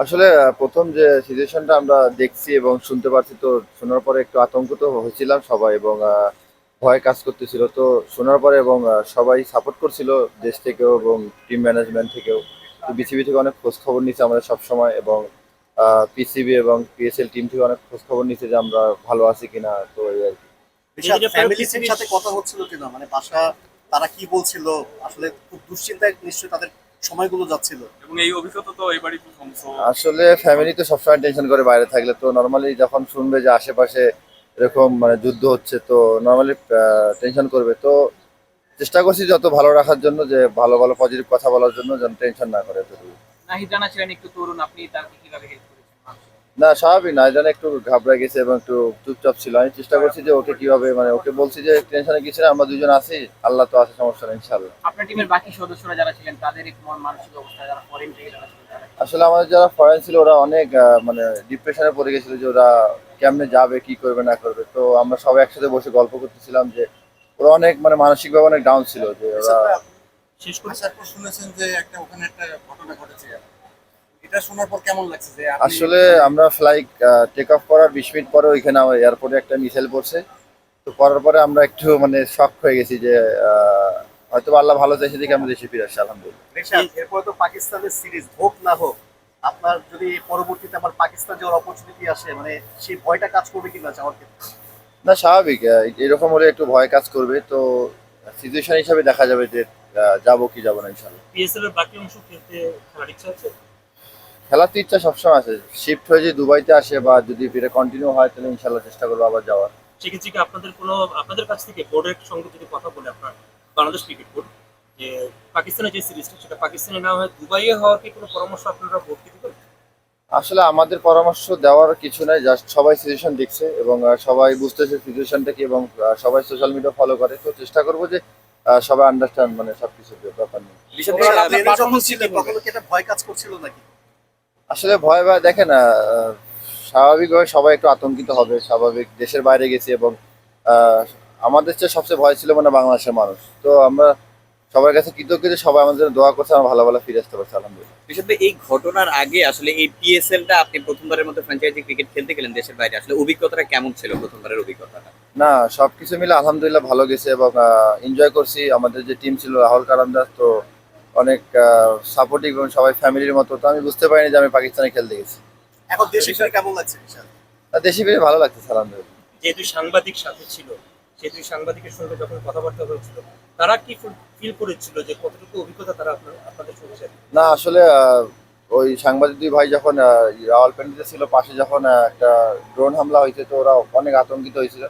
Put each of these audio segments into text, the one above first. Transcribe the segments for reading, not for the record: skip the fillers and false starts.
আসলে প্রথম যে সিচুয়েশনটা আমরা দেখছি এবং শুনতে পারছি, তো শোনার পরে একটু আতঙ্কিত হয়েছিলাম সবাই, এবং ভয় কাজ করতেছিল। তো শোনার পরে এবং সবাই সাপোর্ট করছিল, দেশ থেকেও এবং টিম ম্যানেজমেন্ট থেকেও। তো বিসিবি থেকে অনেক খোঁজ খবর নিচ্ছে আমাদের সব সময়, এবং পিসিবি এবং পিএসএল টিম থেকে অনেক খোঁজ খবর নিচ্ছে যে আমরা ভালো আছি কিনা। তো এই আর কি। ঋষাদ, ফ্যামিলির সাথে কথা হচ্ছিল কিনা, মানে বাসা তারা কি বলছিল? আসলে খুব দুশ্চিন্তায় নিশ্চয়ই তাদের সময়গুলো যাচ্ছিল। এবং এই অভিজ্ঞতা তো এবারই প্রথম, সো আসলে ফ্যামিলি তো সবসময় টেনশন করে বাইরে থাকলে। তো নর্মালি যখন শুনবে যে আশেপাশে এরকম মানে যুদ্ধ হচ্ছে, তো নর্মালি টেনশন করবে। তো চেষ্টা করছি যত ভালো রাখার জন্য, যে ভালো ভালো পজিটিভ কথা বলার জন্য, যেন টেনশন না করে এতটুকু। নাহিদ রানা ছিলেন একটু তরুণ, আপনি তাকে কিভাবে হেল্প করেছেন মানুষকে? না, স্বাভাবিক না, জানে একটু ঘাবড়ে গেছে এবং একটু চুপচাপ ছিল। আমি চেষ্টা করছি যে ওকে কিভাবে, মানে ওকে বলছি যে টেনশনে কিছু না, আমরা দুজন আছি, আল্লাহ তো আছে, সমস্যা নেই ইনশাল্লাহ। আপনার টিমের বাকি সদস্যরা যারা ছিলেন তাদের একটু মানসিক অবস্থা, যারা ফরেন থেকে যারা ছিলেন তারা আসলে আমাদের যারা ফরেন ছিল ওরা অনেক মানে ডিপ্রেশনে পড়ে গেছিল, যে ওরা কেমনে যাবে, কি করবে না করবে। তো আমরা সবাই একসাথে বসে গল্প করতেছিলাম যে ওরা অনেক মানে মানসিকভাবে অনেক ডাউন ছিল, যে ওরা। ঋষাদ ভাই, শেষ করে আসার পর শুনেছেন যে ওখানে একটা ঘটনা ঘটেছে, এটা শোনার পর কেমন লাগছে যে আপনি আসলে মানে আমরা ফ্লাইট টেক অফ করার 20 মিনিট পরে ওইখানে আমার এয়ারপোর্টে একটা মিসাইল পড়ছে। তো পড়ার পরে আমরা একটু মানে শক হয়ে গেছি যে হয়তো বা আল্লাহ ভালো চাইছে দেখে আমরা দেশে ফিরে আসছি, আলহামদুলিল্লাহ। ঋষাদ, এরপরে তো পাকিস্তানের সিরিজ হোক না হোক, আপনার যদি পরবর্তীতে আবার পাকিস্তান যাওয়ার অপরচুনিটি আসে, মানে সেই ভয়টা কাজ করবে কিনা যাওয়ার ক্ষেত্রে? না, স্বাভাবিক, এরকম হলে একটু ভয় কাজ করবে। তো সিচুয়েশন হিসাবে দেখা যাবে যে যাবো কি যাবো না ইনশাল্লাহ। পিএসএল এর বাকি অংশ খেলতে খেলার ইচ্ছা আছে। খেলার তো ইচ্ছা সবসময় আছে। শিফট হয়ে যদি দুবাইতে আসে বা যদি এটা কন্টিনিউ হয়, তাহলে ইনশাল্লাহ চেষ্টা করবো আবার যাওয়ার। সেক্ষেত্রে কি আপনাদের কোনো, আপনাদের কাছ থেকে বোর্ডের সঙ্গে যদি কথা বলে আপনার বাংলাদেশ ক্রিকেট বোর্ড, যে পাকিস্তানের যে সিরিজটা সেটা পাকিস্তানে না হয় দুবাইয়ে হওয়ার কি কোনো পরামর্শ আপনারা বোর্ডকে দিবেন? আসলে আমাদের পরামর্শ দেওয়ার কিছু নাই, জাস্ট সবাই সিচুয়েশন দেখছে এবং সবাই বুঝতেছে সিচুয়েশনটা কি, এবং সবাই সোশ্যাল মিডিয়া ফলো করে। তো চেষ্টা করবো যে সবাই আন্ডারস্ট্যান্ড মানে সবকিছু ব্যাপার নিয়ে। ঋষাদ ভাই, ওভারঅল আপনার প্লেনে যখন পারফরমেন্স ছিলেন কিভাবে? তখন কি একটা ভয় কাজ করছিল নাকি? আসলে ভয় ভয় দেখেন, স্বাভাবিকভাবে সবাই একটু আতঙ্কিত হবে, স্বাভাবিক। দেশের বাইরে গেছি এবং আহ, আমাদের চেয়ে সবচেয়ে ভয় ছিল মানে বাংলাদেশের মানুষ। তো আমরা সবার কাছে কৃতজ্ঞ যে সবাই আমাদের জন্য দোয়া করছে, আমরা ভালো ভালো ফিরে আসতে পারছি, আলহামদুলিল্লাহ। বিশেষ করে এই ঘটনার আগে আসলে এই পিএসএলটা আপনি প্রথমবারের মতো ফ্র্যাঞ্চাইজি ক্রিকেট খেলতে গেলেন দেশের বাইরে, আসলে অভিজ্ঞতাটা কেমন ছিল প্রথমবারের অভিজ্ঞতাটা? না, সবকিছু মিলে আলহামদুলিল্লাহ ভালো গেছে, এবং এনজয় করছি। আমাদের যে টিম ছিল রাহুল কালান্দার, তো অনেক সাপোর্টিভ এবং সবাই ফ্যামিলির মতো। তো আমি বুঝতে পারিনি যে আমি পাকিস্তানে খেলতে গেছি। এখন দেশে ফিরে কেমন লাগছে ঋষাদ? দেশে ফিরে ভালো লাগছে, আলহামদুলিল্লাহ। যে দুই সাংবাদিক সাথে ছিল, সেই দুই সাংবাদিকের সঙ্গে যখন কথাবার্তা হয়েছিল, তারা কি ফিল করেছিল, যে কতটুকু অভিজ্ঞতা তারা আপনাদের সঙ্গে share করবে? না, আসলে ওই সাংবাদিক দুই ভাই যখন রাওয়ালপিন্ডিতে ছিল, পাশে যখন একটা ড্রোন হামলা হয়েছে, তো ওরা অনেক আতঙ্কিত হয়েছিল।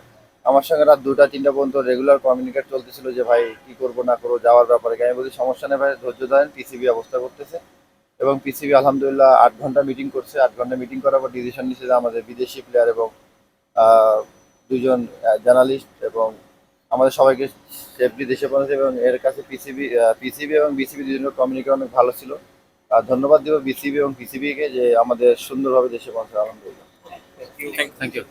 আমার সঙ্গে রাত 2টা 3টা পর্যন্ত রেগুলার কমিউনিকেট চলতেছিল যে ভাই কি করবো না করবো যাওয়ার ব্যাপারে। আমি বলছি সমস্যা নেই ভাই, ধৈর্য ধরেন, পিসিবি অবস্থা করতেছে। এবং পিসিবি আলহামদুলিল্লাহ 8 ঘন্টা মিটিং করছে। 8 ঘন্টা মিটিং করার পর ডিসিশন নিচ্ছে যে আমাদের বিদেশি প্লেয়ার এবং আহ, দুজন জার্নালিস্ট এবং আমাদের সবাইকে সেফলি দেশে পৌঁছে। এবং এর কাছে পিসিবি এবং বিসিবি দুজনের কমিউনিকেট অনেক ভালো ছিল। আর ধন্যবাদ দিব বিসিবি এবং পিসিবি কে যে আমাদের সুন্দরভাবে দেশে পৌঁছে, আলহামদুলিল্লাহ। Thank you.